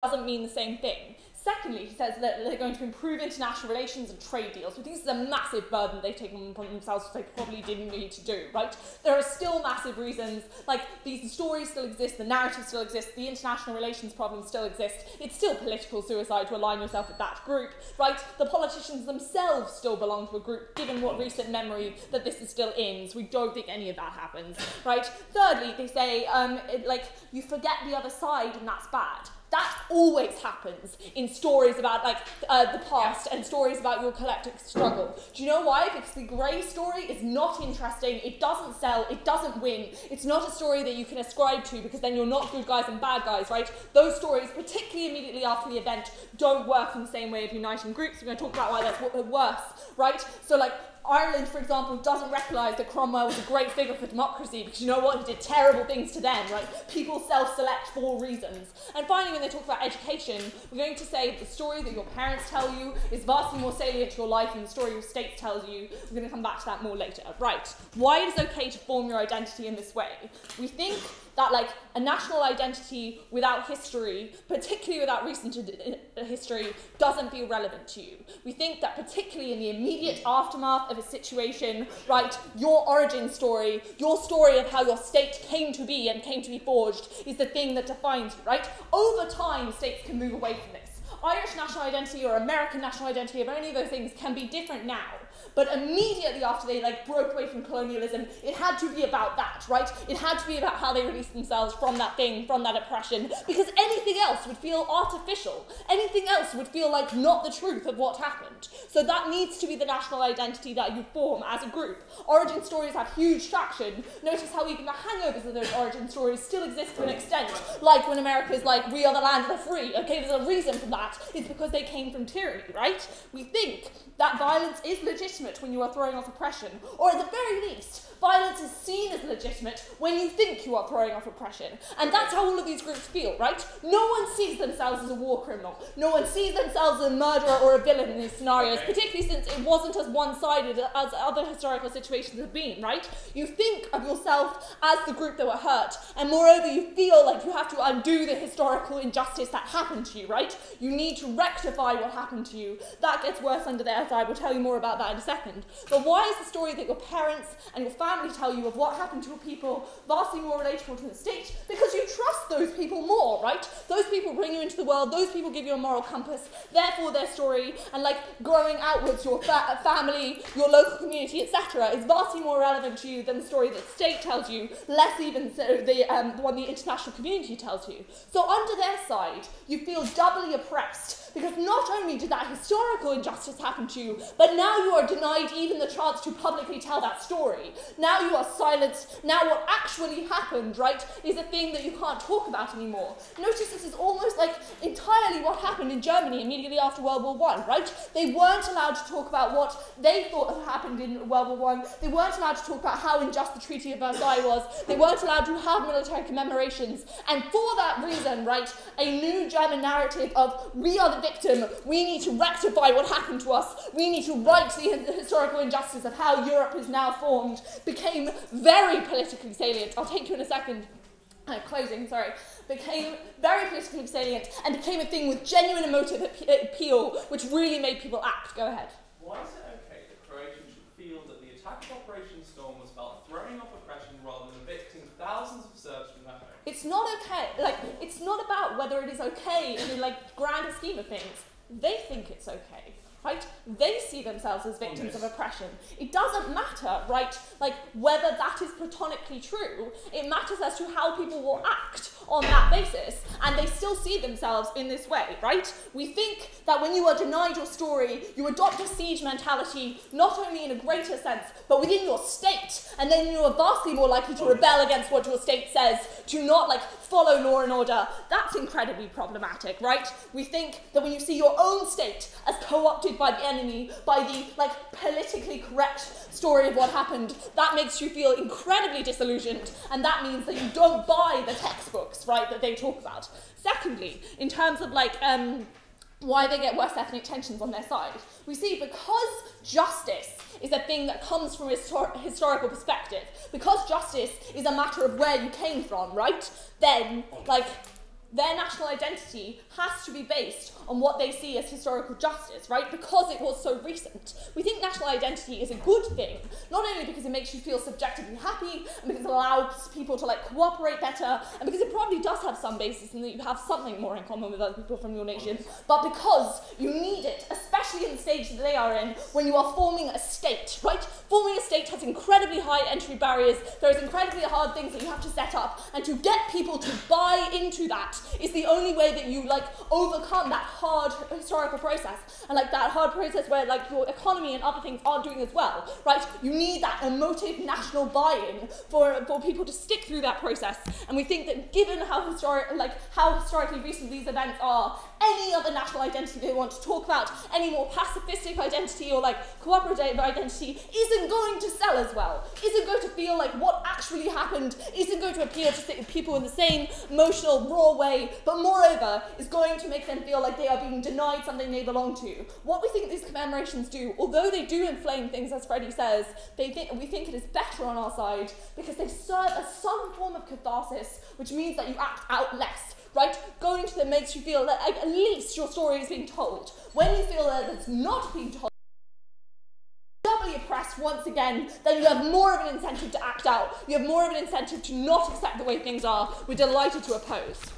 doesn't mean the same thing. Secondly, he says that they're going to improve international relations and trade deals. We think this is a massive burden they've taken upon themselves, which they probably didn't need to do, right? There are still massive reasons, like these stories still exist, the narrative still exists, the international relations problem still exists. It's still political suicide to align yourself with that group, right? The politicians themselves still belong to a group, given what recent memory that this is still in, so we don't think any of that happens, right? Thirdly, they say, you forget the other side and that's bad. That always happens in stories about the past and stories about your collective struggle. Do you know why? Because the grey story is not interesting, it doesn't sell, it doesn't win. It's not a story that you can ascribe to because then you're not good guys and bad guys, right? Those stories, particularly immediately after the event, don't work in the same way of uniting groups. We're going to talk about why that's worse, right? So Ireland, for example, doesn't recognise that Cromwell was a great figure for democracy because you know what? He did terrible things to them, right? People self-select for reasons. And finally, when they talk about education, we're going to say the story that your parents tell you is vastly more salient to your life than the story your state tells you. We're going to come back to that more later. Right. Why it is okay to form your identity in this way? We think that a national identity without history, particularly without recent history, doesn't feel relevant to you. We think that particularly in the immediate aftermath of a situation, right, your origin story, your story of how your state came to be and came to be forged is the thing that defines you, right? Over time, states can move away from this. Irish national identity or American national identity, if any of those things, can be different now. But immediately after they broke away from colonialism, it had to be about that, right? It had to be about how they released themselves from that thing, from that oppression, because anything else would feel artificial. Anything else would feel like not the truth of what happened. So that needs to be the national identity that you form as a group. Origin stories have huge traction. Notice how even the hangovers of those origin stories still exist to an extent, like when America's we are the land of the free. Okay, there's a reason for that. It's because they came from tyranny, right? We think that violence is legitimate when you are throwing off oppression, or at the very least, violence is seen as legitimate when you think you are throwing off oppression. And that's how all of these groups feel, right? No one sees themselves as a war criminal. No one sees themselves as a murderer or a villain in these scenarios, particularly since it wasn't as one-sided as other historical situations have been, right? You think of yourself as the group that were hurt, and moreover, you feel like you have to undo the historical injustice that happened to you, right? You need to rectify what happened to you. That gets worse under the SI. We'll tell you more about that in a second. But why is the story that your parents and your family tell you of what happened to your people vastly more relatable to the state? Because you trust those people more, right? Those people bring you into the world, those people give you a moral compass, therefore their story, and growing outwards, your family, your local community, etc., is vastly more relevant to you than the story that the state tells you, less even so the one the international community tells you. So under their side, you feel doubly oppressed, because not only did that historical injustice happen to you, but now you are denied even the chance to publicly tell that story. Now you are silenced. Now what actually happened, right, is a thing that you can't talk about anymore. Notice this is almost entirely what happened in Germany immediately after World War I, right? They weren't allowed to talk about what they thought had happened in World War I. They weren't allowed to talk about how unjust the Treaty of Versailles was. They weren't allowed to have military commemorations. And for that reason, right, a new German narrative of we are the victim, we need to rectify what happened to us, we need to right the historical injustice of how Europe is now formed, became very politically salient. I'll take you in a second. Became very politically salient and became a thing with genuine emotive appeal, which really made people act. Go ahead. Why is it okay that Croatians should feel that the attack of Operation Storm was about throwing off oppression rather than evicting thousands of Serbs from their homes? It's not okay. It's not about whether it is okay in the grander scheme of things. They think it's okay. Right? They see themselves as victims of oppression. It doesn't matter, right, whether that is platonically true. It matters as to how people will act on that basis, and they still see themselves in this way, right? We think that when you are denied your story, you adopt a siege mentality, not only in a greater sense, but within your state, and then you are vastly more likely to rebel against what your state says, to not, follow law and order. That's incredibly problematic, right? We think that when you see your own state as co-opted by the enemy, by the, politically correct story of what happened, that makes you feel incredibly disillusioned, and that means that you don't buy the textbooks, right, that they talk about. Secondly, in terms of, why they get worse ethnic tensions on their side, we see because justice is a thing that comes from a historical perspective, because justice is a matter of where you came from, right, then, their national identity has to be based on what they see as historical justice, right? Because it was so recent. We think national identity is a good thing, not only because it makes you feel subjectively happy, and because it allows people to like cooperate better, and because it probably does have some basis in that you have something more in common with other people from your nation, but because you need it, especially in the stage that they are in, when you are forming a state, right? Forming a state has incredibly high entry barriers, there's incredibly hard things that you have to set up, and to get people to buy into that is the only way that you like overcome that hard historical process, and like that hard process where like your economy and other things aren't doing as well, right? You need that emotive national buy-in for people to stick through that process, and we think that given how historically recent these events are, any other national identity they want to talk about, any more pacifistic identity or like cooperative identity, isn't going to sell as well, isn't going to feel like what actually happened, isn't going to appeal to people in the same emotional, raw way, but moreover is going to make them feel like they are being denied something they belong to. What we think these commemorations do, although they do inflame things, as Freddie says, we think it is better on our side because they serve as some form of catharsis, which means that you act out less. Right? Going to them makes you feel that like, at least your story is being told. When you feel that it's not being told, doubly oppressed once again, then you have more of an incentive to act out. You have more of an incentive to not accept the way things are. We're delighted to oppose.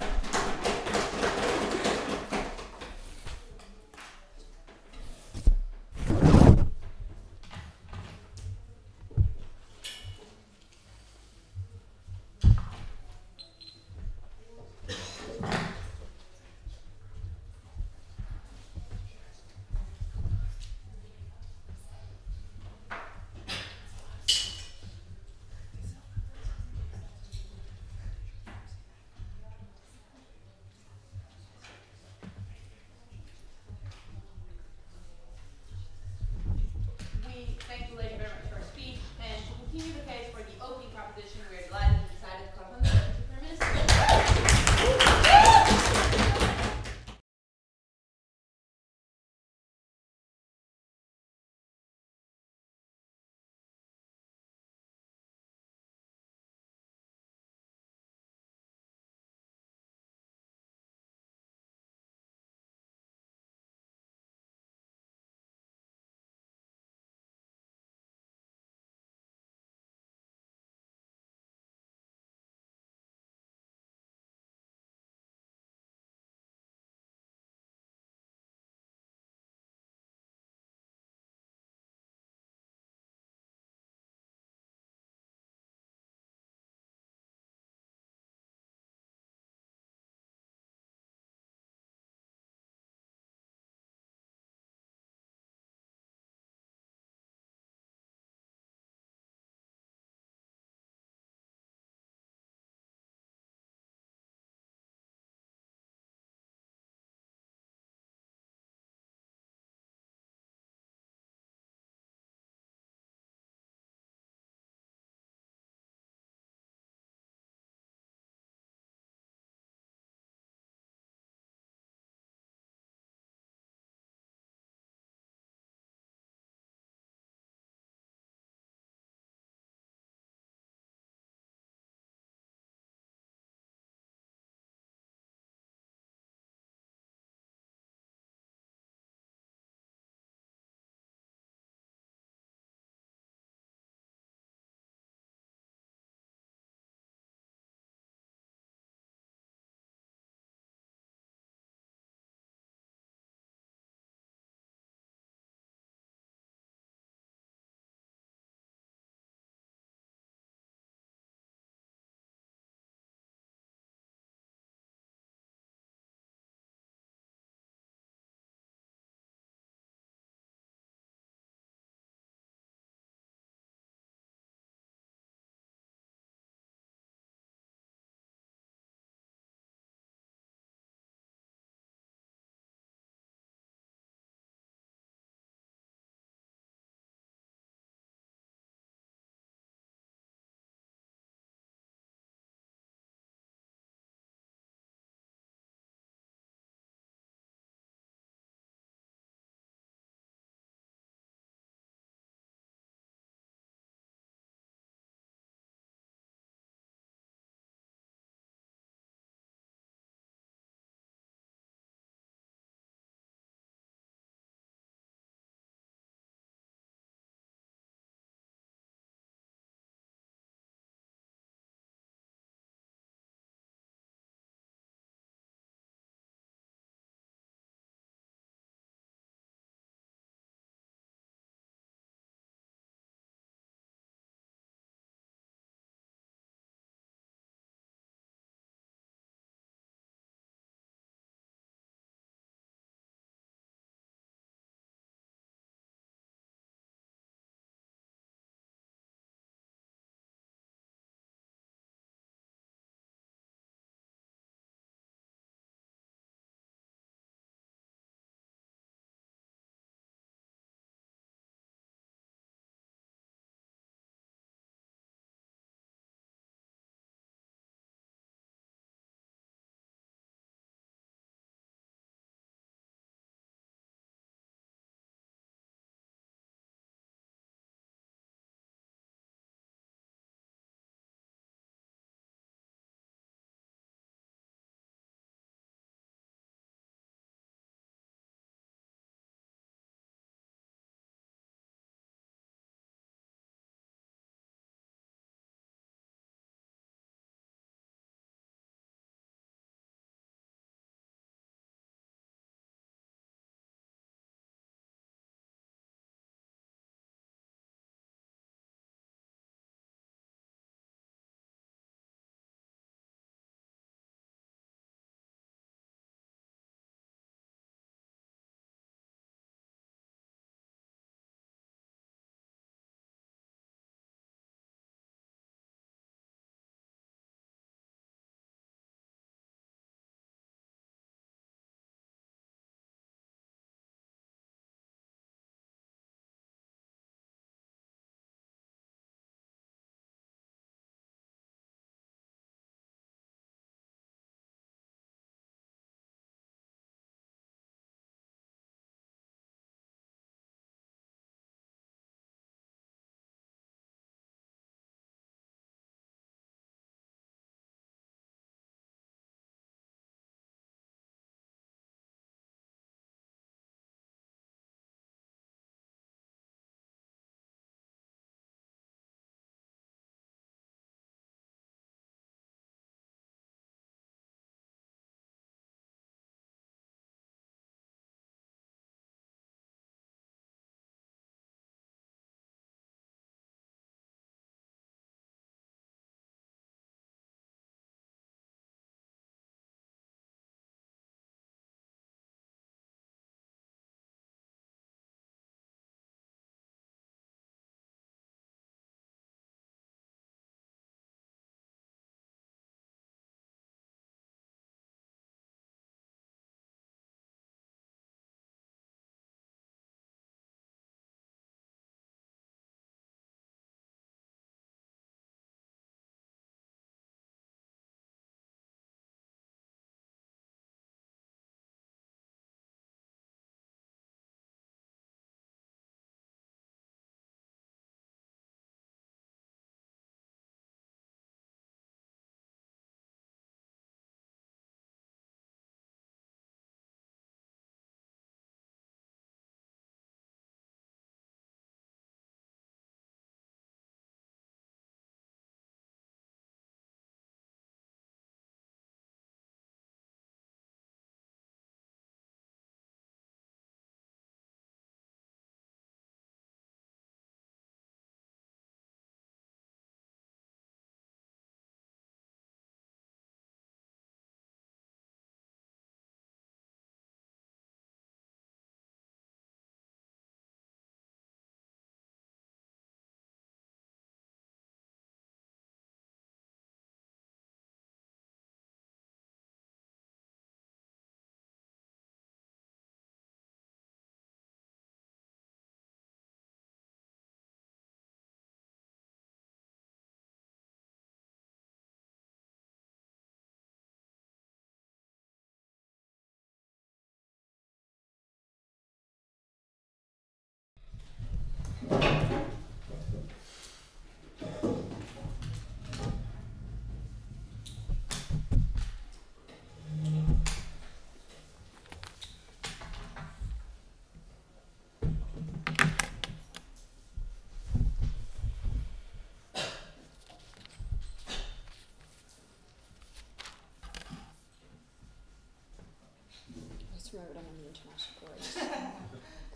Just remember I'm on the internet, great.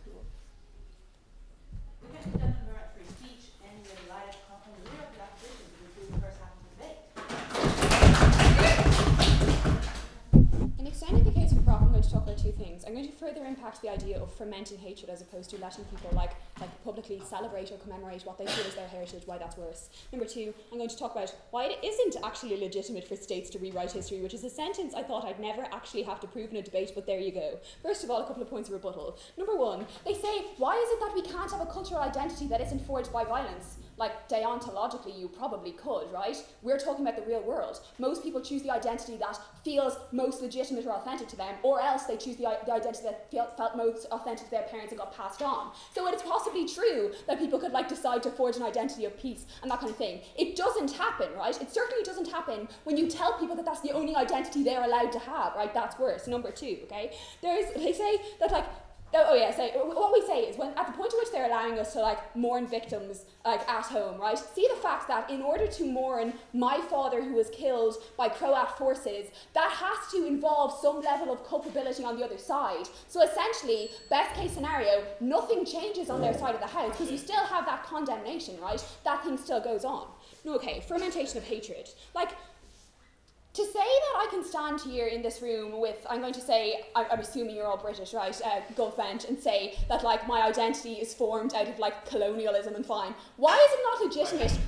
Cool. We get to commemorate free speech and the live content of the opposition because we first have to debate. In extending the case of Brock, I'm going to talk about two things. I'm going to further impact the idea of fermenting hatred as opposed to letting people like publicly celebrate or commemorate what they feel is their heritage, why that's worse. Number two, I'm going to talk about why it isn't actually legitimate for states to rewrite history, which is a sentence I thought I'd never actually have to prove in a debate, but there you go. First of all, a couple of points of rebuttal. Number one, they say, why is it that we can't have a cultural identity that isn't forged by violence? Like, deontologically, you probably could, right? We're talking about the real world. Most people choose the identity that feels most legitimate or authentic to them, or else they choose the identity that felt most authentic to their parents and got passed on. So it's possibly true that people could decide to forge an identity of peace and that kind of thing. It doesn't happen, right? It certainly doesn't happen when you tell people that that's the only identity they're allowed to have, right? That's worse. Number two, okay? They say that what we say is when at the point at which they're allowing us to mourn victims at home, right? See the fact that in order to mourn my father who was killed by Croat forces, that has to involve some level of culpability on the other side. So essentially, best case scenario, nothing changes on their side of the house because you still have that condemnation, right? That thing still goes on. Okay, fermentation of hatred. To say that I can stand here in this room with, I'm going to say, I'm assuming you're all British, right, Gulf bench, and say that my identity is formed out of colonialism and fine. Why is it not legitimate?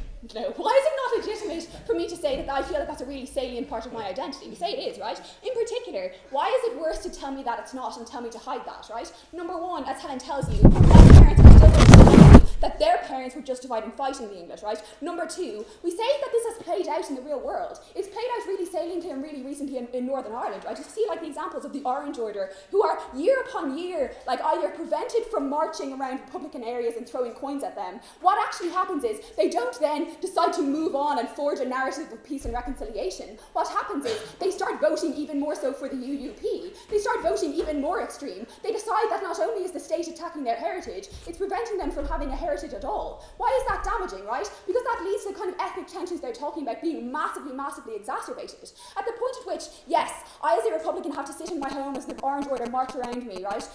Why is it not legitimate for me to say that I feel that that's a really salient part of my identity? We say it is, right? In particular, why is it worse to tell me that it's not and tell me to hide that, right? Number one, as Helen tells you, my parents were still going to tell you that their parents were justified in fighting the English, right? Number two, we say that this has played out in the real world. It's played out really saliently and really recently in Northern Ireland, right? You see the examples of the Orange Order, who are year upon year either prevented from marching around Republican areas and throwing coins at them. What actually happens is they don't then decide to move on and forge a narrative of peace and reconciliation. What happens is they start voting even more so for the UUP. They start voting even more extreme. They decide that not only is the state attacking their heritage, it's preventing them from having a heritage at all. Why is that damaging, right? Because that leads to the kind of ethnic tensions they're talking about being massively, massively exacerbated. At the point at which, yes, I as a Republican have to sit in my home as the Orange Order march around me, right?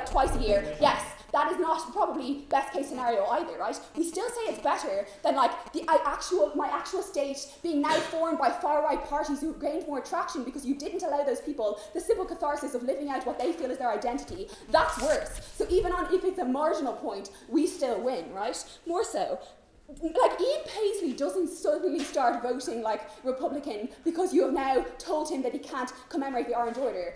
Twice a year. Yes, that is not probably best case scenario either, right? We still say it's better than my actual state being now formed by far-right parties who have gained more traction because you didn't allow those people the simple catharsis of living out what they feel is their identity. That's worse. So even if it's a marginal point, we still win, right? More so. Ian Paisley doesn't suddenly start voting Republican because you have now told him that he can't commemorate the Orange Order.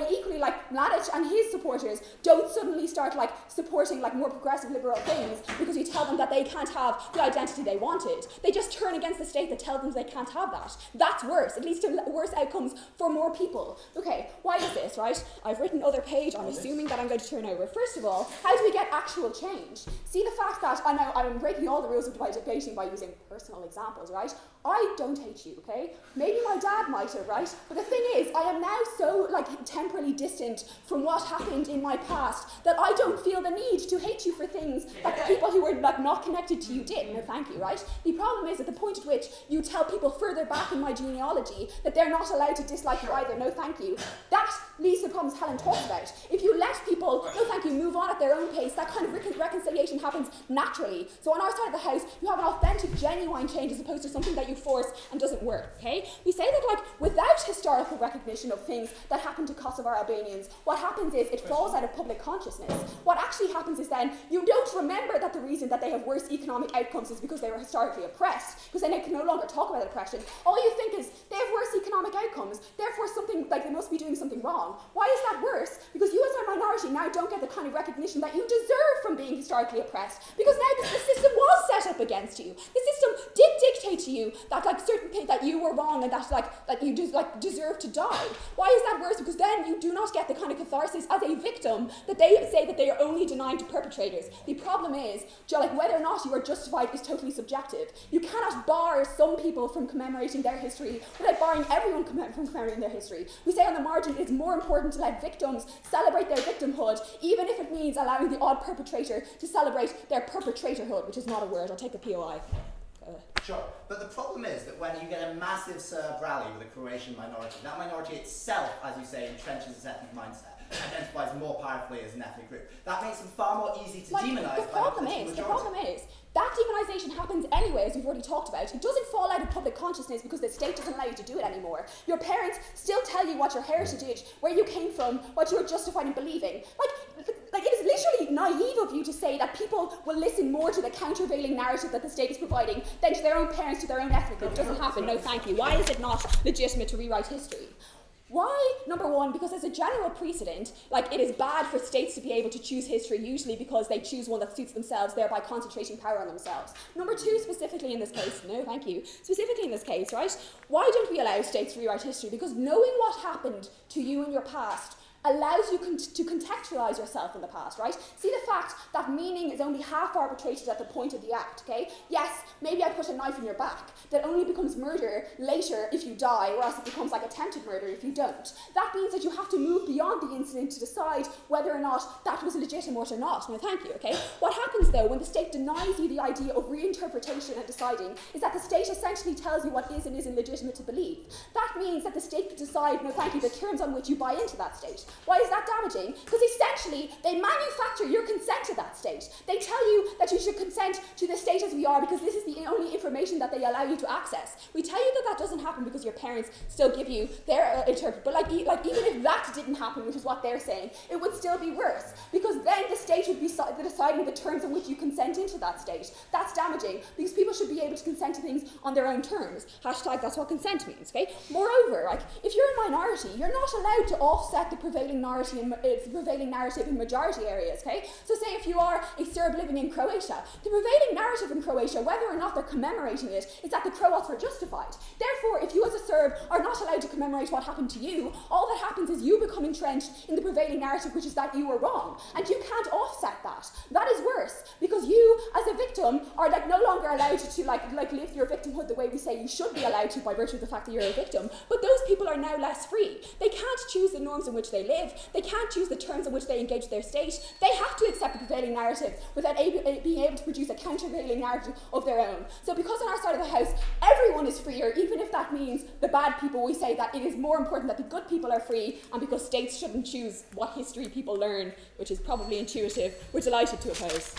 Equally, Mladic and his supporters don't suddenly start supporting more progressive liberal things because you tell them that they can't have the identity they wanted. They just turn against the state that tells them they can't have that. That's worse. It leads to worse outcomes for more people. Okay, why is this, right? I've written other page. I'm assuming that I'm going to turn over. First of all, how do we get actual change? See the fact that I know I'm breaking all the rules of debating by using personal examples, right? I don't hate you, okay? Maybe my dad might have, right? But the thing is, I am now so temporally distant from what happened in my past that I don't feel the need to hate you for things that people who were not connected to you did. No, thank you, right? The problem is at the point at which you tell people further back in my genealogy that they're not allowed to dislike you either. No, thank you. That leads to the problems Helen talks about. If you let people, no, thank you, move on at their own pace, that kind of reconciliation happens naturally. So on our side of the house, you have an authentic, genuine change as opposed to something that you force and doesn't work, okay? We say that without historical recognition of things that happen to Kosovar Albanians, what happens is it falls out of public consciousness. What actually happens is then you don't remember that the reason that they have worse economic outcomes is because they were historically oppressed, because then they can no longer talk about oppression. All you think is they have worse economic outcomes, therefore something they must be doing something wrong. Why is that worse? Because you as a minority now don't get the kind of recognition that you deserve from being historically oppressed, because now the system was set up against you. The system did dictate to you that certain things that you were wrong and that you just deserve to die. Why is that worse? Because then you do not get the kind of catharsis as a victim that they say that they are only denying to perpetrators. The problem is, whether or not you are justified is totally subjective. You cannot bar some people from commemorating their history without barring everyone from commemorating their history. We say on the margin it's more important to let victims celebrate their victimhood, even if it means allowing the odd perpetrator to celebrate their perpetratorhood, which is not a word. I'll take a POI. Sure, but the problem is that when you get a massive Serb rally with a Croatian minority, that minority itself, as you say, entrenches its ethnic mindset, identifies more powerfully as an ethnic group. That makes them far more easy to demonise. The problem is, that demonisation happens anyway, as we've already talked about. It doesn't fall out of public consciousness because the state doesn't allow you to do it anymore. Your parents still tell you what your heritage is, where you came from, what you are justified in believing. Like it is literally naive of you to say that people will listen more to the countervailing narrative that the state is providing than to their own parents, to their own ethnic group. It doesn't happen, no thank you. Why is it not legitimate to rewrite history? Why? Number one, because as a general precedent, like it is bad for states to be able to choose history, usually because they choose one that suits themselves, thereby concentrating power on themselves. Number two, specifically in this case, no thank you, specifically in this case, right? Why don't we allow states to rewrite history? Because knowing what happened to you in your past allows you to contextualise yourself in the past, right? See the fact that meaning is only half arbitrated at the point of the act, okay? Yes, maybe I put a knife in your back. That only becomes murder later if you die, or else it becomes like attempted murder if you don't. That means that you have to move beyond the incident to decide whether or not that was legitimate or not. No, thank you, okay? What happens though when the state denies you the idea of reinterpretation and deciding is that the state essentially tells you what is and isn't legitimate to believe. That means that the state could decide, no thank you, the terms on which you buy into that state. Why is that damaging? Because essentially, they manufacture your consent to that state. They tell you that you should consent to the state as we are because this is the only information that they allow you to access. We tell you that that doesn't happen because your parents still give you their interpret. But even if that didn't happen, which is what they're saying, it would still be worse because then the state would be deciding the terms on which you consent into that state. That's damaging because people should be able to consent to things on their own terms. Hashtag that's what consent means, okay? Moreover, like, if you're a minority, you're not allowed to offset the prevailing narrative in majority areas, okay? So say if you are a Serb living in Croatia, the prevailing narrative in Croatia, whether or not they're commemorating it, is that the Croats were justified. Therefore, if you as a Serb are not allowed to commemorate what happened to you, all that happens is you become entrenched in the prevailing narrative, which is that you were wrong, and you can't offset that. That is worse, because you, as a victim, are like no longer allowed to live your victimhood the way we say you should be allowed to by virtue of the fact that you're a victim, but those people are now less free. They can't choose the norms in which they live. They can't choose the terms in which they engage with their state. They have to accept the prevailing narrative without being able to produce a countervailing narrative of their own. So because on our side of the house, everyone is freer, even if that means the bad people, we say that it is more important that the good people are free, and because states shouldn't choose what history people learn, which is probably intuitive, we're delighted to oppose.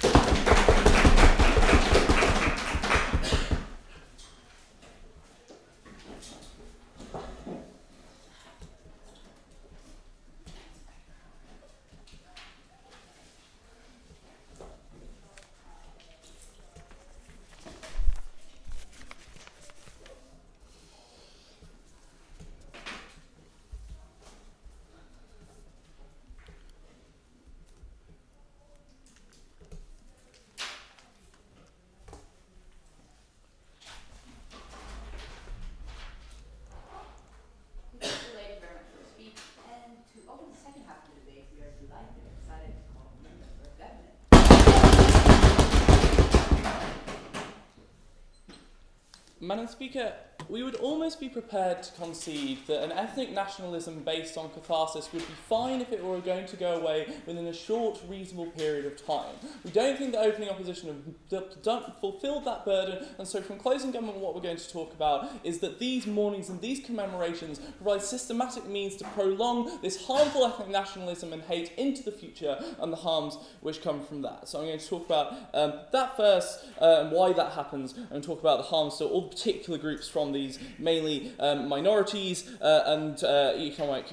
Madam Speaker, we would almost be prepared to concede that an ethnic nationalism based on catharsis would be fine if it were going to go away within a short, reasonable period of time. We don't think the opening opposition have fulfilled that burden, and so from closing government, what we're going to talk about is that these mournings and these commemorations provide systematic means to prolong this harmful ethnic nationalism and hate into the future and the harms which come from that. So I'm going to talk about that first and why that happens, and talk about the harms to all particular groups from these mainly minorities and economic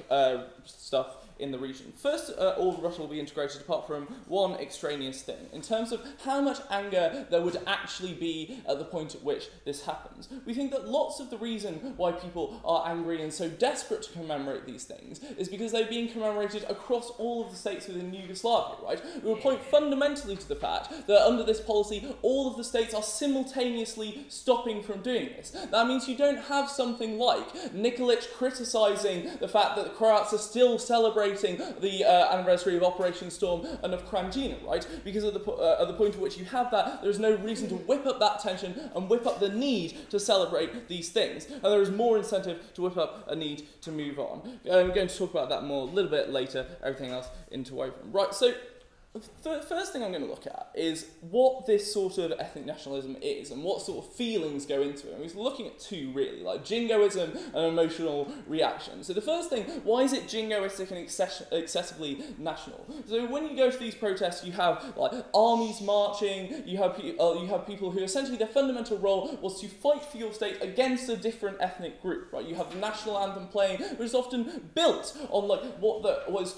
stuff in the region. First, all Russia will be integrated apart from one extraneous thing, in terms of how much anger there would actually be at the point at which this happens. We think that lots of the reason why people are angry and so desperate to commemorate these things is because they're being commemorated across all of the states within Yugoslavia, right? We would point fundamentally to the fact that under this policy, all of the states are simultaneously stopping from doing this. That means you don't have something like Nikolic criticising the fact that the Croats are still celebrating the anniversary of Operation Storm and of Krajina, right? Because at the point at which you have that, there is no reason to whip up that tension and whip up the need to celebrate these things. And there is more incentive to whip up a need to move on. We're going to talk about that more a little bit later, everything else interwoven. Right, so The first thing I'm going to look at is what this sort of ethnic nationalism is and what sort of feelings go into it. And we're looking at two, really, like jingoism and emotional reaction. So the first thing, why is it jingoistic and excessively national? So when you go to these protests, you have like armies marching, you have people who essentially their fundamental role was to fight for your state against a different ethnic group, right? You have the national anthem playing, which is often built on like what is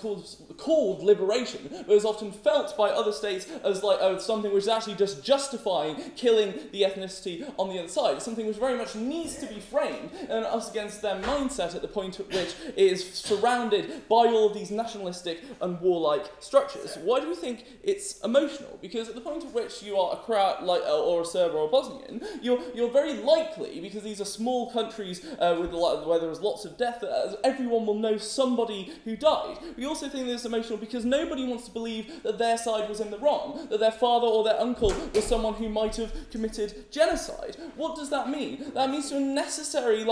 called liberation, but is often felt by other states as like something which is actually just justifying killing the ethnicity on the other side. It's something which very much needs to be framed and us against their mindset at the point at which it is surrounded by all of these nationalistic and warlike structures. Why do we think it's emotional? Because at the point at which you are a Croat or a Serb or a Bosnian, you're very likely, because these are small countries where there was lots of death, that everyone will know somebody who died. We also think that it's emotional because nobody wants to believe that their side was in the wrong, that their father or their uncle was someone who might have committed genocide. What does that mean? That means to a necessary,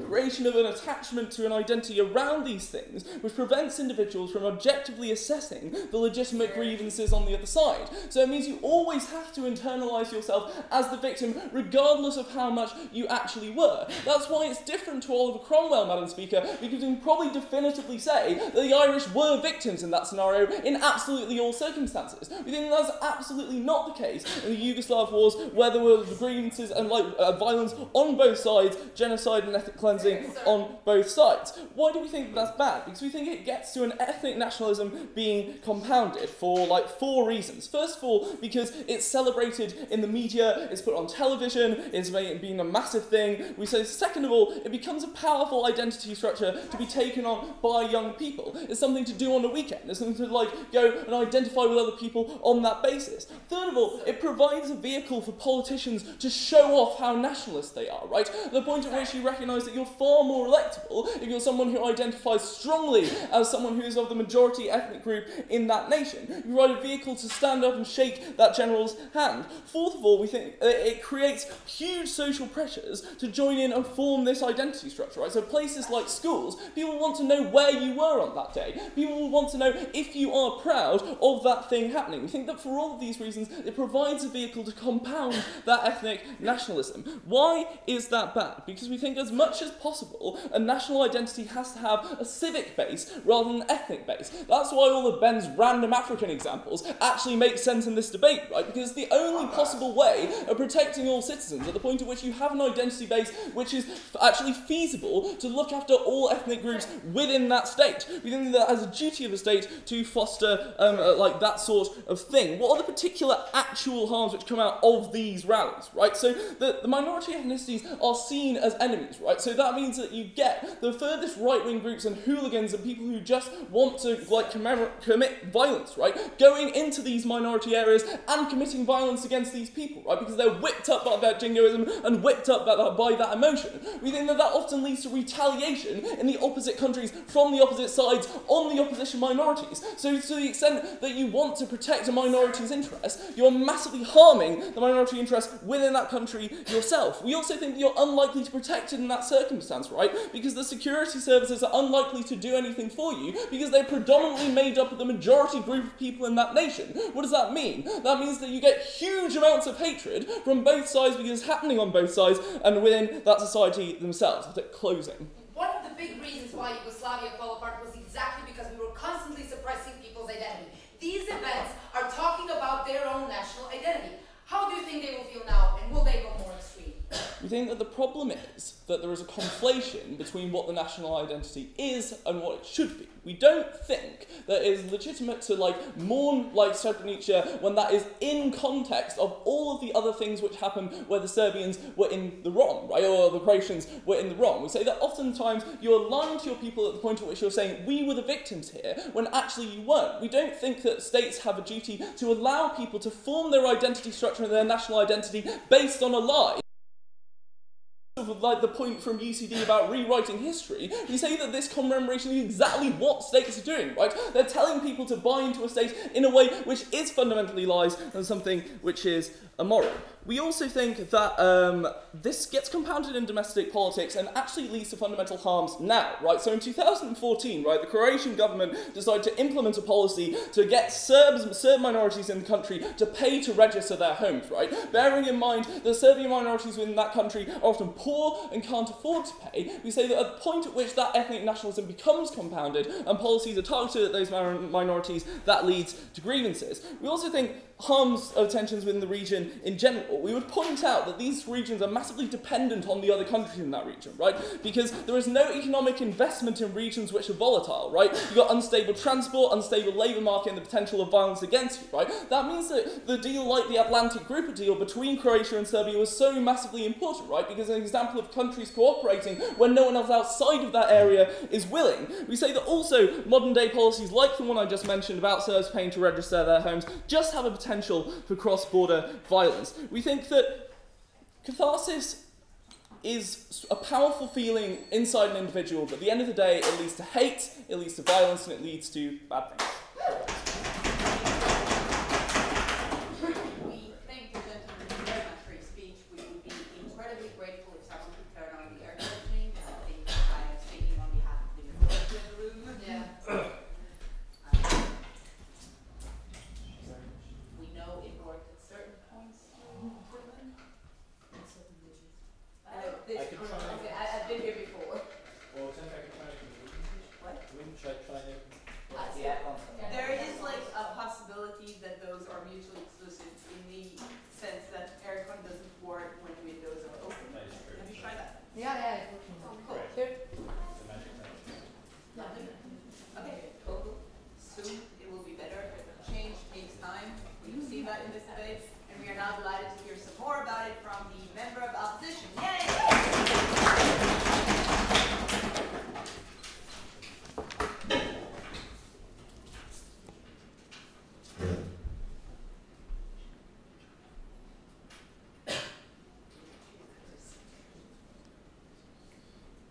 creation of an attachment to an identity around these things, which prevents individuals from objectively assessing the legitimate grievances on the other side. So it means you always have to internalise yourself as the victim, regardless of how much you actually were. That's why it's different to Oliver Cromwell, Madam Speaker, because we can probably definitively say that the Irish were victims in that scenario in absolutely all circumstances. We think that's absolutely not the case in the Yugoslav wars, where there were grievances and violence on both sides, genocide and ethnic cleansing on both sides. Why do we think that's bad? Because we think it gets to an ethnic nationalism being compounded for 4 reasons. First of all, because it's celebrated in the media, it's put on television, it's been a massive thing. We say, second of all, it becomes a powerful identity structure to be taken on by young people. It's something to do on a weekend. It's something to go and identify with other people on that basis. Third of all, it provides a vehicle for politicians to show off how nationalist they are, right? The point at which you recognise that you're far more electable if you're someone who identifies strongly as someone who is of the majority ethnic group in that nation. You provide a vehicle to stand up and shake that general's hand. Fourth of all, we think it creates huge social pressures to join in and form this identity structure, right? So places like schools, people want to know where you were on that day. People will want to know if you are proud of that thing happening. We think that for all of these reasons, it provides a vehicle to compound that ethnic nationalism. Why is that bad? Because we think as much as possible, a national identity has to have a civic base rather than an ethnic base. That's why all of Ben's random African examples actually make sense in this debate, right? Because it's the only possible way of protecting all citizens at the point at which you have an identity base which is actually feasible to look after all ethnic groups within that state. We think that as a duty of the state to foster that sort of thing. What are the particular actual harms which come out of these rallies, right? So the minority ethnicities are seen as enemies, right? So that means that you get the furthest right-wing groups and hooligans and people who just want to commit violence, right? Going into these minority areas and committing violence against these people, right? Because they're whipped up by that jingoism and whipped up by that emotion. We think that often leads to retaliation in the opposite countries from the opposite sides on the opposition minorities. So to the extent that you want to protect a minority's interests, you're massively harming the minority interests within that country yourself. We also think that you're unlikely to protect it in that circumstance, right? Because the security services are unlikely to do anything for you because they're predominantly made up of the majority group of people in that nation. What does that mean? That means that you get huge amounts of hatred from both sides because it's happening on both sides and within that society themselves. At closing. One of the big reasons why Yugoslavia fell apart was exactly because we were constantly suppressing people's identity. These events are talking about their own national identity. How do you think they will feel now, and will they go more extreme? We think that the problem is that there is a conflation between what the national identity is and what it should be. We don't think that it is legitimate to mourn Srebrenica when that is in context of all of the other things which happened where the Serbians were in the wrong, right, or the Croatians were in the wrong. We say that oftentimes you're lying to your people at the point at which you're saying we were the victims here when actually you weren't. We don't think that states have a duty to allow people to form their identity structure and their national identity based on a lie. of like the point from UCD about rewriting history, we say that this commemoration is exactly what states are doing, right? They're telling people to buy into a state in a way which is fundamentally lies and something which is immoral. We also think that this gets compounded in domestic politics and actually leads to fundamental harms now, right? So in 2014, right, the Croatian government decided to implement a policy to get Serb minorities in the country to pay to register their homes, right? Bearing in mind that Serbian minorities within that country are often poor and can't afford to pay, we say that at the point at which that ethnic nationalism becomes compounded and policies are targeted at those minorities, that leads to grievances. We also think harms of tensions within the region in general. We would point out that these regions are massively dependent on the other countries in that region, right? Because there is no economic investment in regions which are volatile, right? You've got unstable transport, unstable labour market, and the potential of violence against you, right? That means that the deal like the Atlantic Group deal between Croatia and Serbia was so massively important, right? Because an example of countries cooperating when no one else outside of that area is willing. We say that also modern day policies like the one I just mentioned about Serbs paying to register their homes just have a potential for cross-border violence. We think that catharsis is a powerful feeling inside an individual, but at the end of the day, it leads to hate, it leads to violence, and it leads to bad things. We thank the gentleman very much for his speech. We would be incredibly grateful if someone could turn on the air conditioning, and I think I am speaking on behalf of the majority of the room. Yeah. We know it worked at certain points in Finland. I've been here before. Well, it's in fact a trying to What? wouldn't try to There is like a possibility that those are mutually exclusive in the sense that aircon doesn't work when windows are open. Have you tried that? Yeah. Oh, cool. Right. Here. the magic number. Okay, cool. Soon it will be better. Change takes time. We've seen that in this debate, and we are now delighted to hear some more about it from the member of opposition. Yay!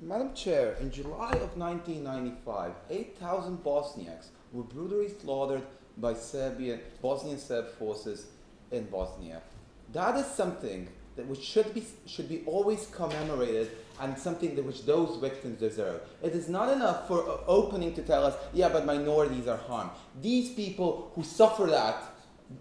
Madam Chair, in July of 1995, 8,000 Bosniaks were brutally slaughtered by Bosnian Serb forces in Bosnia. That is something that which should be always commemorated and something that which those victims deserve. It is not enough for opening to tell us, yeah, but minorities are harmed. These people who suffer that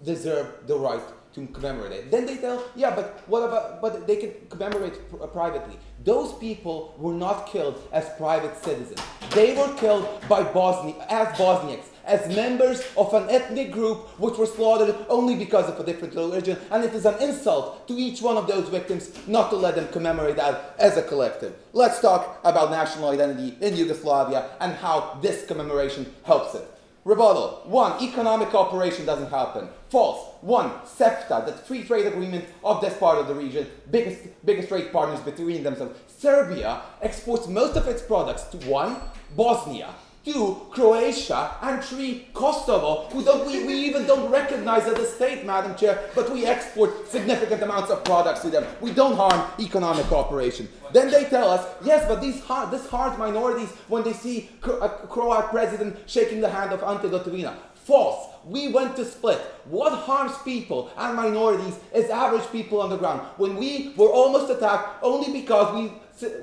deserve the right to commemorate it. Then they tell, yeah, but what about, but they can commemorate privately. Those people were not killed as private citizens. They were killed by Bosniaks, as members of an ethnic group which were slaughtered only because of a different religion, and it is an insult to each one of those victims not to let them commemorate that as a collective. Let's talk about national identity in Yugoslavia and how this commemoration helps it. Rebuttal. 1. Economic cooperation doesn't happen. False. 1. CEFTA, the free trade agreement of this part of the region, biggest trade partners between themselves. Serbia exports most of its products to 1. Bosnia, 2. Croatia, and 3. Kosovo, who we even don't recognize as a state, Madam Chair, but we export significant amounts of products to them. We don't harm economic cooperation. Then they tell us, yes, but this harms minorities when they see a Croat president shaking the hand of Ante Gotovina. False. We went to Split. What harms people and minorities is average people on the ground. When we were almost attacked only because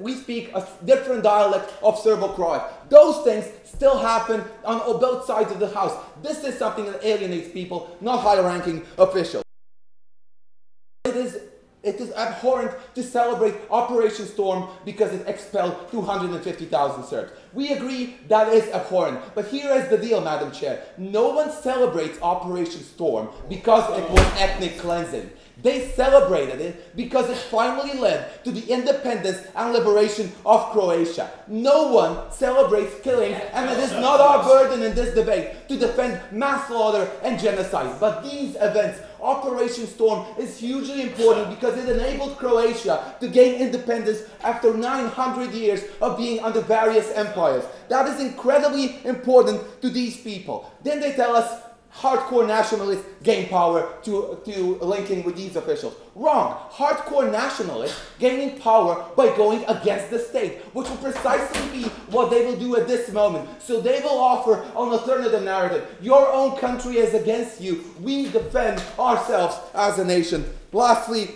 we speak a different dialect of Serbo-Croat. Those things still happen on both sides of the house. This is something that alienates people, not high-ranking officials. It is abhorrent to celebrate Operation Storm because it expelled 250,000 Serbs. We agree that is abhorrent, but here is the deal, Madam Chair. No one celebrates Operation Storm because it was ethnic cleansing. They celebrated it because it finally led to the independence and liberation of Croatia. No one celebrates killing, and it is not our burden in this debate to defend mass slaughter and genocide. But these events, Operation Storm, is hugely important because it enabled Croatia to gain independence after 900 years of being under various empires. That is incredibly important to these people. Then they tell us, hardcore nationalists gain power to linking with these officials. Wrong. Hardcore nationalists gaining power by going against the state, which will precisely be what they will do at this moment. So they will offer an alternative narrative. Your own country is against you. We defend ourselves as a nation. Lastly,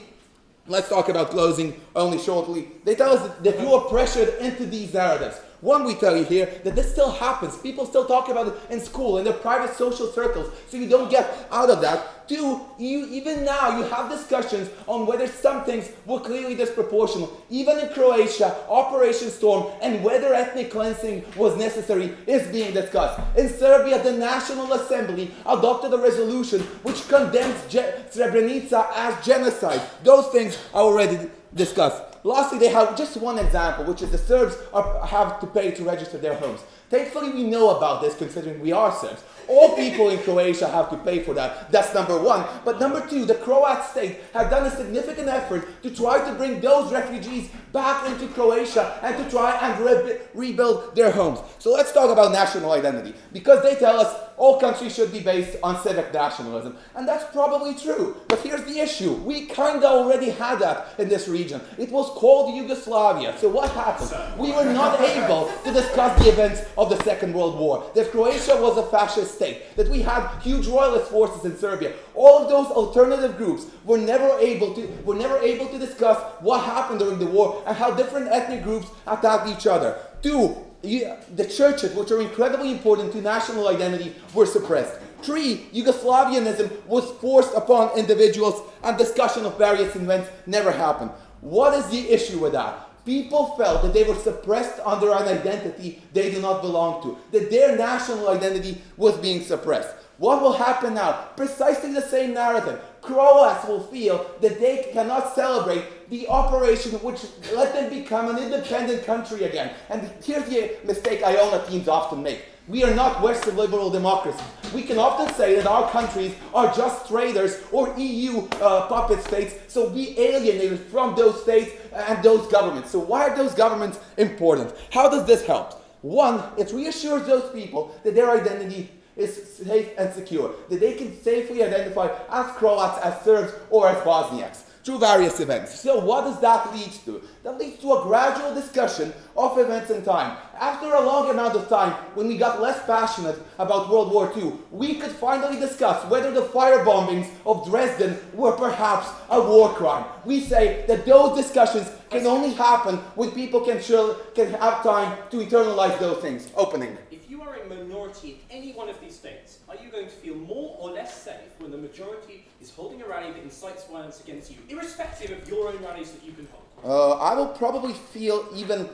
let's talk about closing only shortly. They tell us that you are pressured into these narratives. One, we tell you here that this still happens. People still talk about it in school, in their private social circles, so you don't get out of that. Two, even now you have discussions on whether some things were clearly disproportional. Even in Croatia, Operation Storm and whether ethnic cleansing was necessary is being discussed. In Serbia, the National Assembly adopted a resolution which condemns Srebrenica as genocide. Those things are already discussed. Lastly, they have just one example, which is the Serbs have to pay to register their homes. Thankfully, we know about this, considering we are Serbs. All people in Croatia have to pay for that. That's number one. But number two, the Croat state has done a significant effort to try to bring those refugees back into Croatia and to try and rebuild their homes. So let's talk about national identity. Because they tell us all countries should be based on civic nationalism. And that's probably true. But here's the issue. We kind of already had that in this region. It was called Yugoslavia. So what happened? We were not able to discuss the events of the Second World War. That Croatia was a fascist state. That we had huge royalist forces in Serbia. All of those alternative groups were never able to discuss what happened during the war and how different ethnic groups attacked each other. Two, the churches, which are incredibly important to national identity, were suppressed. Three, Yugoslavianism was forced upon individuals and discussion of various events never happened. What is the issue with that? People felt that they were suppressed under an identity they do not belong to, that their national identity was being suppressed. What will happen now? Precisely the same narrative. Croats will feel that they cannot celebrate the operation which let them become an independent country again. And here's the mistake Iona teams often make. We are not Western liberal democracies. We can often say that our countries are just traders or EU puppet states, so we alienated from those states and those governments. So why are those governments important? How does this help? One, it reassures those people that their identity is safe and secure, that they can safely identify as Croats, as Serbs, or as Bosniaks through various events. So what does that lead to? That leads to a gradual discussion of events in time. After a long amount of time, when we got less passionate about World War II, we could finally discuss whether the firebombings of Dresden were perhaps a war crime. We say that those discussions can only happen when people can have time to internalize those things. Opening. If you are a minority in any one of these states, are you going to feel more or less safe when the majority is holding a rally that incites violence against you, irrespective of your own rallies that you can hold? I will probably feel even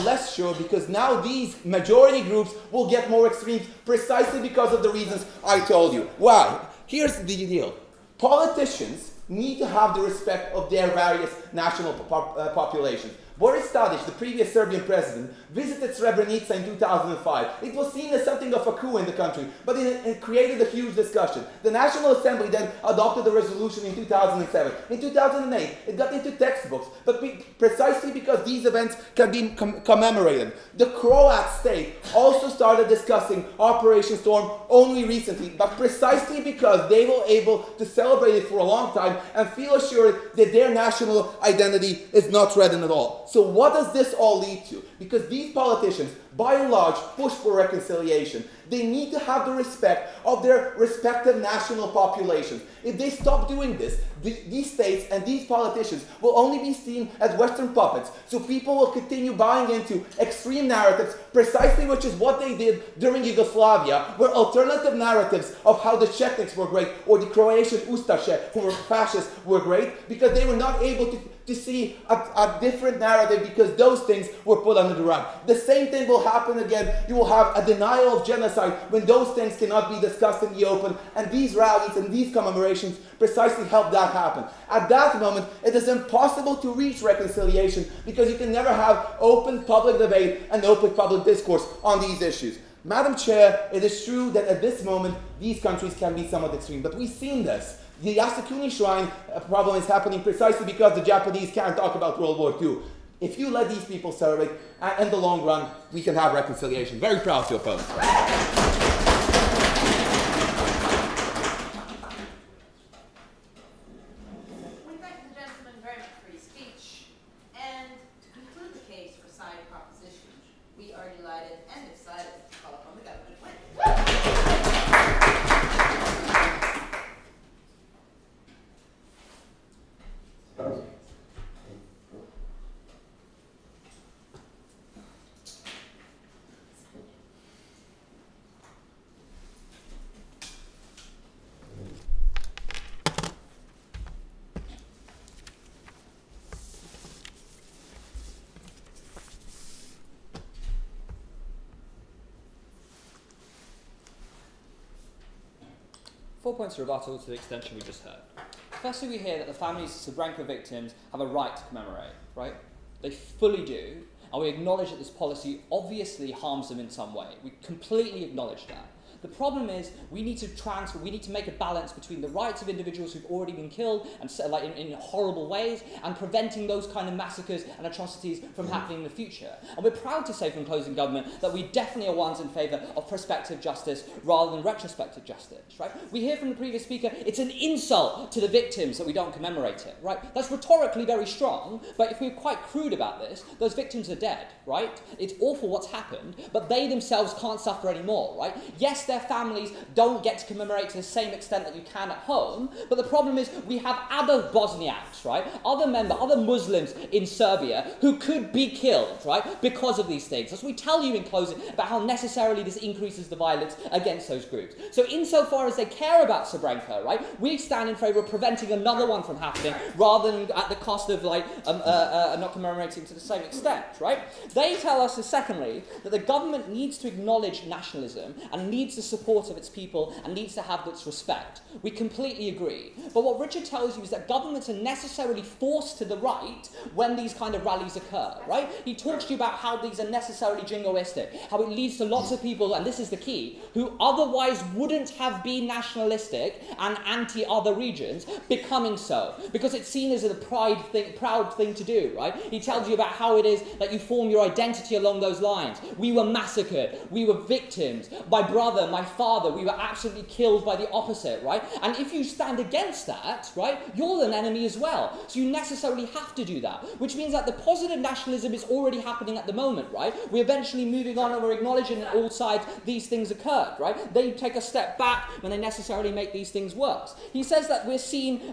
less sure, because now these majority groups will get more extreme precisely because of the reasons I told you. Why? Here's the deal. Politicians need to have the respect of their various national populations. Boris Tadic, the previous Serbian president, visited Srebrenica in 2005. It was seen as something of a coup in the country, but it created a huge discussion. The National Assembly then adopted a resolution in 2007. In 2008, it got into textbooks, but precisely because these events can be commemorated. The Croat state also started discussing Operation Storm only recently, but precisely because they were able to celebrate it for a long time and feel assured that their national identity is not threatened at all. So what does this all lead to? Because these politicians, by and large, push for reconciliation. They need to have the respect of their respective national populations. If they stop doing this, these states and these politicians will only be seen as Western puppets. So people will continue buying into extreme narratives, precisely which is what they did during Yugoslavia, where alternative narratives of how the Chetniks were great or the Croatian Ustaše, who were fascists, were great, because they were not able to see a different narrative because those things were put under the rug. The same thing will happen again. You will have a denial of genocide when those things cannot be discussed in the open, and these rallies and these commemorations precisely help that happen. At that moment, it is impossible to reach reconciliation because you can never have open public debate and open public discourse on these issues. Madam Chair, it is true that at this moment, these countries can be somewhat extreme, but we've seen this. The Yasukuni Shrine problem is happening precisely because the Japanese can't talk about World War II. If you let these people celebrate, in the long run, we can have reconciliation. Very proud to oppose. 4 points of rebuttal to the extension we just heard. Firstly, we hear that the families of Srebrenica victims have a right to commemorate, right? They fully do, and we acknowledge that this policy obviously harms them in some way. We completely acknowledge that. The problem is we need to make a balance between the rights of individuals who've already been killed and like in horrible ways, and preventing those kind of massacres and atrocities from happening in the future. And we're proud to say from Closing Government that we definitely are ones in favour of prospective justice rather than retrospective justice, right? We hear from the previous speaker, it's an insult to the victims that we don't commemorate it, right? That's rhetorically very strong, but if we're quite crude about this, those victims are dead, right? It's awful what's happened, but they themselves can't suffer anymore, right? Yes, their families don't get to commemorate to the same extent that you can at home, but the problem is we have other Bosniaks, right? Other Muslims in Serbia who could be killed, right? Because of these things. As we tell you in closing about how necessarily this increases the violence against those groups. So insofar as they care about Srebrenica, right, we stand in favour of preventing another one from happening rather than at the cost of like not commemorating to the same extent, right? They tell us, secondly, that the government needs to acknowledge nationalism and needs the support of its people and needs to have its respect. We completely agree. But what Richard tells you is that governments are necessarily forced to the right when these kind of rallies occur, right? He talks to you about how these are necessarily jingoistic, how it leads to lots of people, and this is the key, who otherwise wouldn't have been nationalistic and anti-other regions becoming so, because it's seen as a proud thing to do, right? He tells you about how it is that you form your identity along those lines. We were massacred, we were victims, my brother, my father, we were absolutely killed by the opposite, right? And if you stand against that, right, you're an enemy as well. So you necessarily have to do that, which means that the positive nationalism is already happening at the moment, right? We're eventually moving on and we're acknowledging that all sides these things occurred, right? They take a step back when they necessarily make these things worse. He says that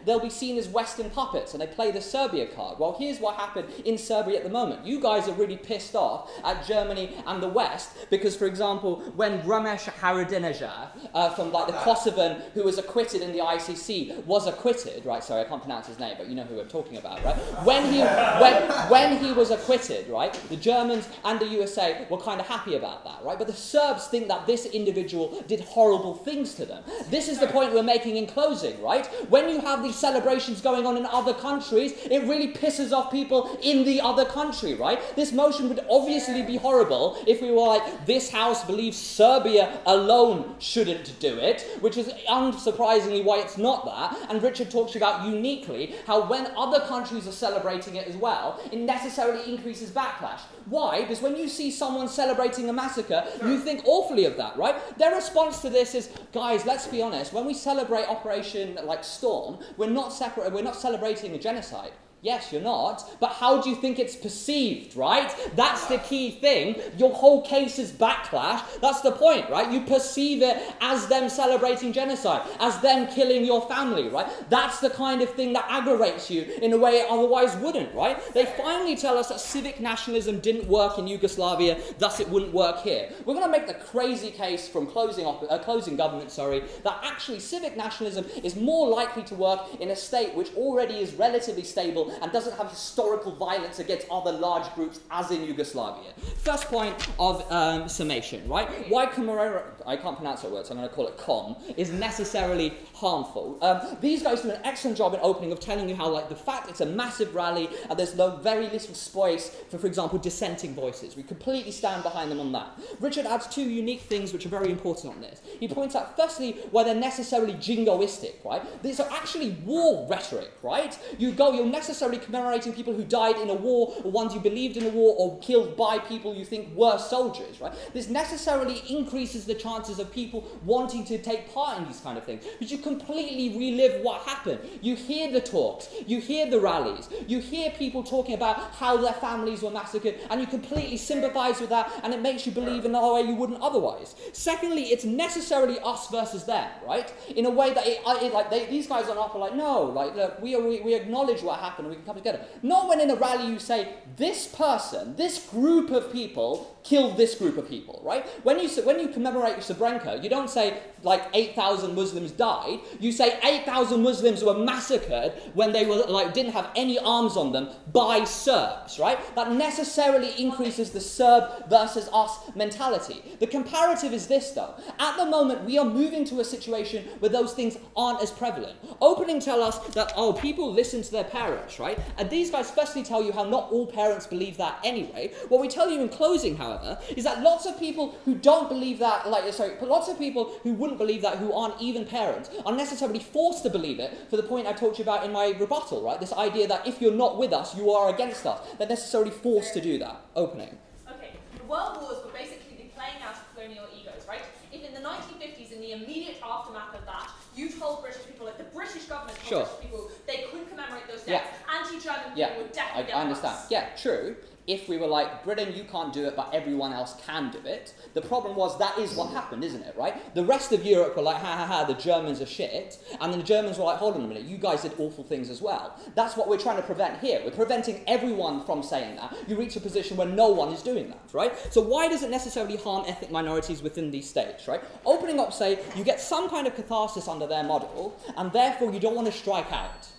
they'll be seen as Western puppets and they play the Serbia card. Well, here's what happened in Serbia at the moment. You guys are really pissed off at Germany and the West because, for example, when Ramesh Haradinaj from like the Kosovan who was acquitted in the ICC was acquitted, right? Sorry, I can't pronounce his name, but you know who I'm talking about, right? When he was acquitted, right? The Germans and the USA were kind of happy about that, right? But the Serbs think that this individual did horrible things to them. This is the point we're making in closing, right? When you have these celebrations going on in other countries, it really pisses off people in the other country, right? This motion would obviously be horrible if we were like, this house believes Serbia alone shouldn't do it, which is unsurprisingly why it's not that. And Richard talks about uniquely how when other countries are celebrating it as well, it necessarily increases backlash. Why? Because when you see someone celebrating a massacre, you think awfully of that, right? Their response to this is, guys, let's be honest, when we celebrate Operation like Storm, we're not celebrating a genocide. Yes, you're not, but how do you think it's perceived, right? That's the key thing. Your whole case is backlash. That's the point, right? You perceive it as them celebrating genocide, as them killing your family, right? That's the kind of thing that aggravates you in a way it otherwise wouldn't, right? They finally tell us that civic nationalism didn't work in Yugoslavia, thus it wouldn't work here. We're going to make the crazy case from closing government, that actually civic nationalism is more likely to work in a state which already is relatively stable and doesn't have historical violence against other large groups as in Yugoslavia. First point of summation, right? Why commemorate, I can't pronounce that word, so I'm going to call it com, is necessarily harmful. These guys do an excellent job in opening of telling you how, like, the fact it's a massive rally and there's very little space for example, dissenting voices. We completely stand behind them on that. Richard adds two unique things which are very important on this. He points out, firstly, why they're necessarily jingoistic, right? These are actually war rhetoric, right? You're necessarily commemorating people who died in a war, or ones you believed in a war, or killed by people you think were soldiers, right? This necessarily increases the chances of people wanting to take part in these kind of things, because you completely relive what happened. You hear the talks, you hear the rallies, you hear people talking about how their families were massacred, and you completely sympathise with that, and it makes you believe in a way you wouldn't otherwise. Secondly, it's necessarily us versus them, right? In a way that these guys on up are like, no, like, look, we acknowledge what happened and we can come together. Not when in a rally you say, this person, this group of people killed this group of people, right? When you commemorate Srebrenica, you don't say, like, 8,000 Muslims died. You say 8,000 Muslims were massacred when they were, like, didn't have any arms on them by Serbs, right? That necessarily increases the Serb versus us mentality. The comparative is this, though. At the moment, we are moving to a situation where those things aren't as prevalent. Opening tell us that, oh, people listen to their parents, right? And these guys firstly tell you how not all parents believe that anyway. What we tell you in closing, however, is that lots of people who don't believe that, lots of people who wouldn't believe that, who aren't even parents, are necessarily forced to believe it for the point I talked to you about in my rebuttal, right? This idea that if you're not with us, you are against us. They're necessarily forced to do that. Opening. Okay, the world wars were basically the playing out of colonial egos, right? If in the 1950s, in the immediate aftermath of that, you told British people, like the British government told British people, they couldn't commemorate those deaths, anti-German people would definitely I understand. Yeah, true. If we were like, Britain, you can't do it, but everyone else can do it. The problem was that is what happened, isn't it, right? The rest of Europe were like, ha ha ha, the Germans are shit. And then the Germans were like, hold on a minute, you guys did awful things as well. That's what we're trying to prevent here. We're preventing everyone from saying that. You reach a position where no one is doing that, right? So why does it necessarily harm ethnic minorities within these states, right? Opening up, say, you get some kind of catharsis under their model, and therefore you don't want to strike out.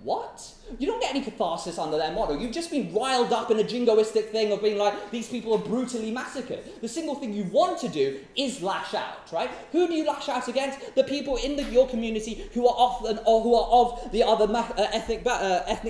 What? You don't get any catharsis under their model. You've just been riled up in a jingoistic thing of being like, these people are brutally massacred. The single thing you want to do is lash out, right? Who do you lash out against? The people in your community who are of the other ethnic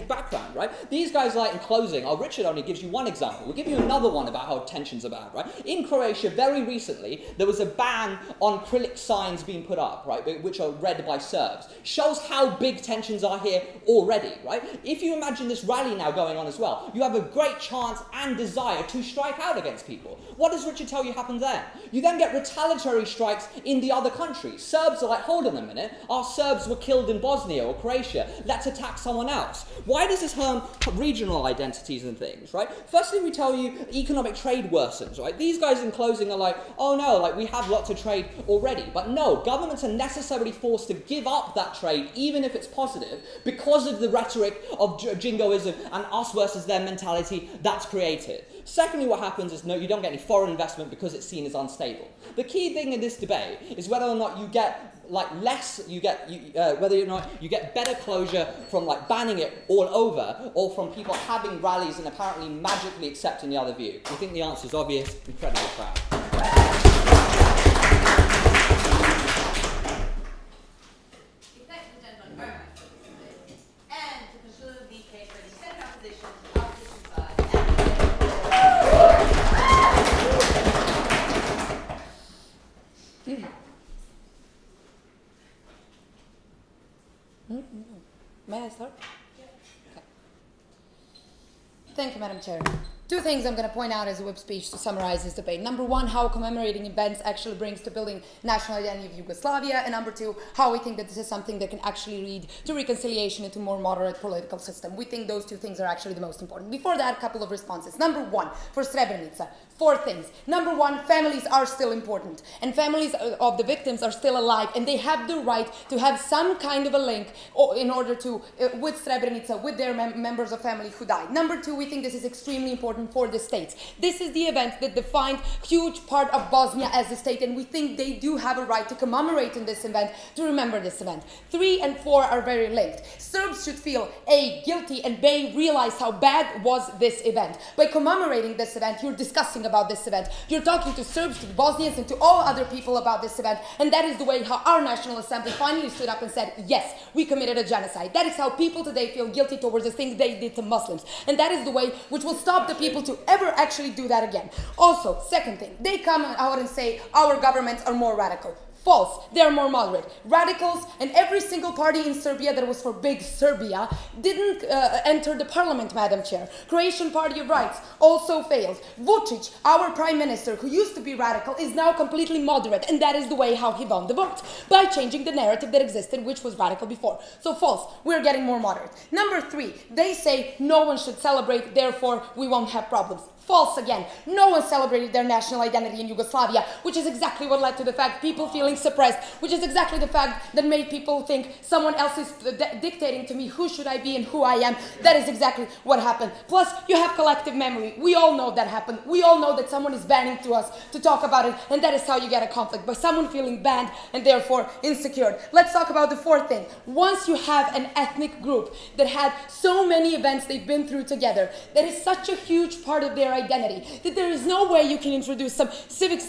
background, right? These guys, like, in closing, Richard only gives you one example. We'll give you another one about how tensions are bad, right? In Croatia, very recently, there was a ban on acrylic signs being put up, right, which are read by Serbs. Shows how big tensions are here already, right? If you imagine this rally now going on as well, you have a great chance and desire to strike out against people. What does Richard tell you happens then? You then get retaliatory strikes in the other countries. Serbs are like, hold on a minute, our Serbs were killed in Bosnia or Croatia, let's attack someone else. Why does this harm regional identities and things, right? Firstly, we tell you economic trade worsens, right? These guys in closing are like, oh no, like we have lots of trade already. But no, governments are necessarily forced to give up that trade, even if it's positive, because of the rhetoric of jingoism and us versus their mentality that's created. Secondly, what happens is, no, you don't get any foreign investment because it's seen as unstable. The key thing in this debate is whether or not you get whether or not you get better closure from like banning it all over, or from people having rallies and apparently magically accepting the other view. We think the answer is obvious. Incredibly proud. May I start? Okay. Thank you, Madam Chair. Two things I'm going to point out as a whip speech to summarize this debate. Number one, how commemorating events actually brings to building national identity of Yugoslavia. And number two, how we think that this is something that can actually lead to reconciliation and to a more moderate political system. We think those two things are actually the most important. Before that, a couple of responses. Number one, for Srebrenica, 4 things. Number one, families are still important. And families of the victims are still alive. And they have the right to have some kind of a link in order to, with Srebrenica, with their members of family who died. Number two, we think this is extremely important for the states. This is the event that defined huge part of Bosnia as a state, and we think they do have a right to commemorate in this event, to remember this event. 3 and 4 are very linked. Serbs should feel A, guilty, and B, realize how bad was this event. By commemorating this event, you're discussing about this event. You're talking to Serbs, to Bosnians, and to all other people about this event, and that is the way how our National Assembly finally stood up and said, yes, we committed a genocide. That is how people today feel guilty towards the things they did to Muslims, and that is the way which will stop the people to ever actually do that again. Also, second thing, they come out and say our governments are more radical. False. They are more moderate. Radicals and every single party in Serbia that was for big Serbia didn't enter the parliament, Madam Chair. Croatian Party of Rights also failed. Vučić, our prime minister, who used to be radical, is now completely moderate, and that is the way how he won the vote, by changing the narrative that existed, which was radical before. So false. We're getting more moderate. Number 3, they say no one should celebrate, therefore we won't have problems. False again. No one celebrated their national identity in Yugoslavia, which is exactly what led to the fact people feeling suppressed, which is exactly the fact that made people think someone else is dictating to me who should I be and who I am. That is exactly what happened. Plus, you have collective memory. We all know that happened. We all know that someone is banning to us to talk about it, and that is how you get a conflict, by someone feeling banned and therefore insecure. Let's talk about the fourth thing. Once you have an ethnic group that had so many events they've been through together, that is such a huge part of their identity, that there is no way you can introduce some civic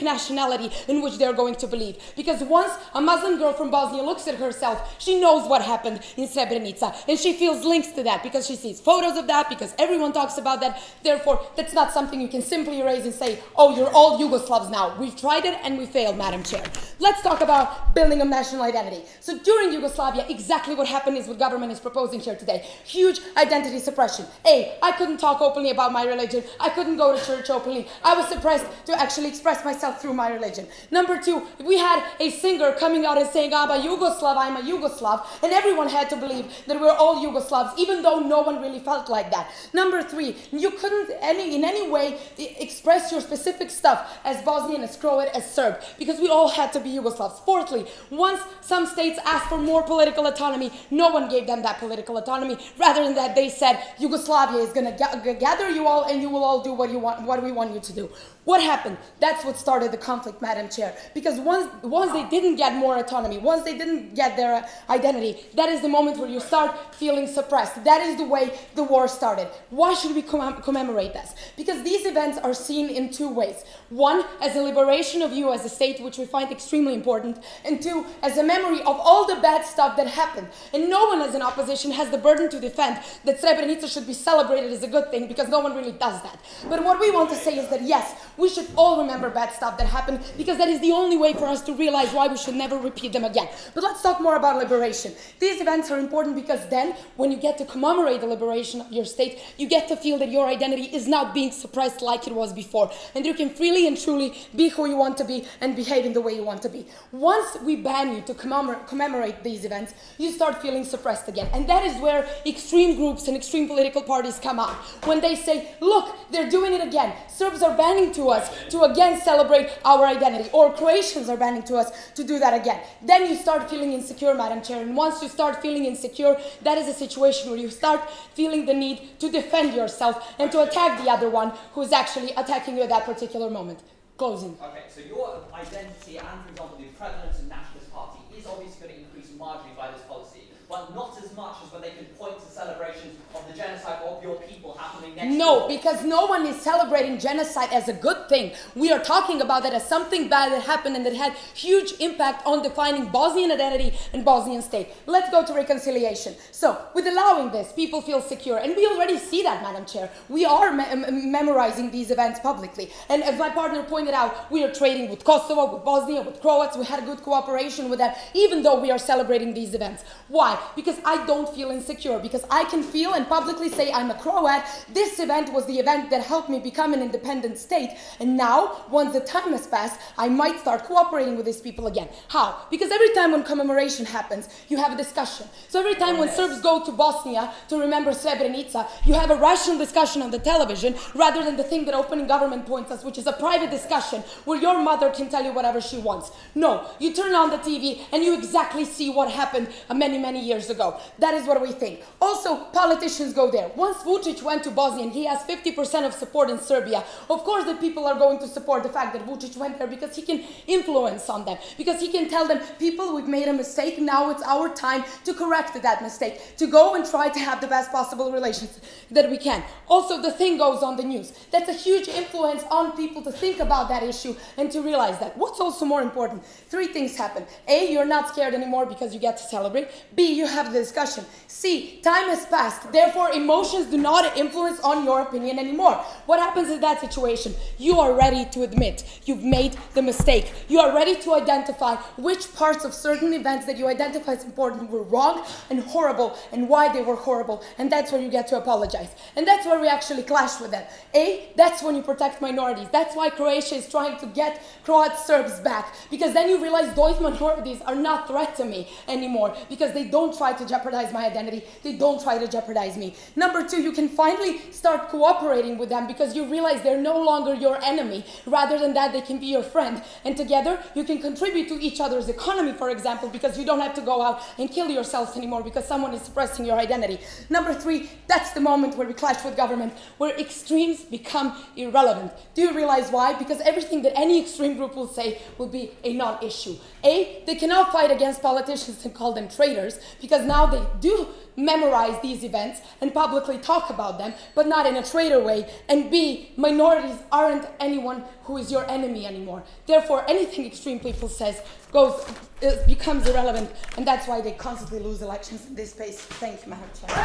nationality in which they're going to believe. Because once a Muslim girl from Bosnia looks at herself, she knows what happened in Srebrenica, and she feels links to that because she sees photos of that, because everyone talks about that. Therefore, that's not something you can simply erase and say, oh, you're all Yugoslavs now. We've tried it and we failed, Madam Chair. Let's talk about building a national identity. So during Yugoslavia, exactly what happened is what government is proposing here today. Huge identity suppression. I couldn't talk openly about my religion. I couldn't go to church openly. I was suppressed to actually express myself through my religion. Number two, we had a singer coming out and saying, I'm a Yugoslav, and everyone had to believe that we're all Yugoslavs, even though no one really felt like that. Number three, you couldn't in any way express your specific stuff as Bosnian, as Croat, as Serb, because we all had to be Yugoslavs. Fourthly, once some states asked for more political autonomy, no one gave them that political autonomy. Rather than that, they said, Yugoslavia is going to gather you all and you will all do what we want you to do. What happened? That's what started the conflict, Madam Chair. Because once they didn't get more autonomy, once they didn't get their identity, that is the moment where you start feeling suppressed. That is the way the war started. Why should we commemorate this? Because these events are seen in two ways. One, as a liberation of you as a state, which we find extremely important. And two, as a memory of all the bad stuff that happened. And no one as an opposition has the burden to defend that Srebrenica should be celebrated as a good thing, because no one really does that. But what we want to say is that yes, we should all remember bad stuff that happened, because that is the only way for us to realize why we should never repeat them again. But let's talk more about liberation. These events are important because then, when you get to commemorate the liberation of your state, you get to feel that your identity is not being suppressed like it was before, and you can freely and truly be who you want to be and behave in the way you want to be. Once we ban you to commemorate these events, you start feeling suppressed again. And that is where extreme groups and extreme political parties come out. When they say, look, they're doing it again. Serbs are banning to us to again celebrate our identity, or Croatians are banning to us to do that again. Then you start feeling insecure, Madam Chair. And once you start feeling insecure, that is a situation where you start feeling the need to defend yourself and to attack the other one who is actually attacking you at that particular moment. Closing. Okay, so your identity and, for example, the prevalence of Nationalist Party is obviously going to increase marginally by this policy, but not as much as when they can point to celebrations of the genocide of your people happening next year. No, because no one is celebrating genocide as a good thing. We are talking about that as something bad that happened and that had huge impact on defining Bosnian identity and Bosnian state. Let's go to reconciliation. So, with allowing this, people feel secure. And we already see that, Madam Chair. We are memorizing these events publicly. And as my partner pointed out, we are trading with Kosovo, with Bosnia, with Croats. We had a good cooperation with them, even though we are celebrating these events. Why? Because I don't feel insecure. Because I can feel and publicly say I'm a Croat. This event was the event that helped me become an independent state. And now, once the time has passed, I might start cooperating with these people again. How? Because every time when commemoration happens, you have a discussion. So every time when Serbs go to Bosnia to remember Srebrenica, you have a rational discussion on the television rather than the thing that opening government points us, which is a private discussion where your mother can tell you whatever she wants. No, you turn on the TV and you exactly see what happened many, many years ago. That is what we think. Also, politicians go there. Once Vučić went to Bosnia and he has 50% of support in Serbia, of course the people are going to support the fact that Vučić went there because he can influence on them, because he can tell them, people, we've made a mistake, now it's our time to correct that mistake, to go and try to have the best possible relations that we can. Also, the thing goes on the news. That's a huge influence on people to think about that issue and to realize that. What's also more important? Three things happen. A, you're not scared anymore because you get to celebrate. B, you have the discussion. C, time has passed. Therefore, emotions do not influence on your opinion anymore. What happens in that situation? You are ready to admit you've made the mistake. You are ready to identify which parts of certain events that you identify as important were wrong and horrible and why they were horrible. And that's where you get to apologize. And that's where we actually clash with them. A, that's when you protect minorities. That's why Croatia is trying to get Croat Serbs back, because then you realize those minorities are not threat to me anymore, because they don't try to jeopardize my identity, they don't try to jeopardize me. Number two, you can finally start cooperating with them because you realize they're no longer your enemy. Rather than that, they can be your friend. And together, you can contribute to each other's economy, for example, because you don't have to go out and kill yourselves anymore because someone is suppressing your identity. Number three, that's the moment where we clash with government, where extremes become irrelevant. Do you realize why? Because everything that any extreme group will say will be a non-issue. A, they can now fight against politicians and call them traitors, because now they do memorize these events and publicly talk about them, but not in a traitor way. And B, minorities aren't anyone who is your enemy anymore. Therefore, anything extreme people says becomes irrelevant, and that's why they constantly lose elections in this space. Thank you, Madam Chair.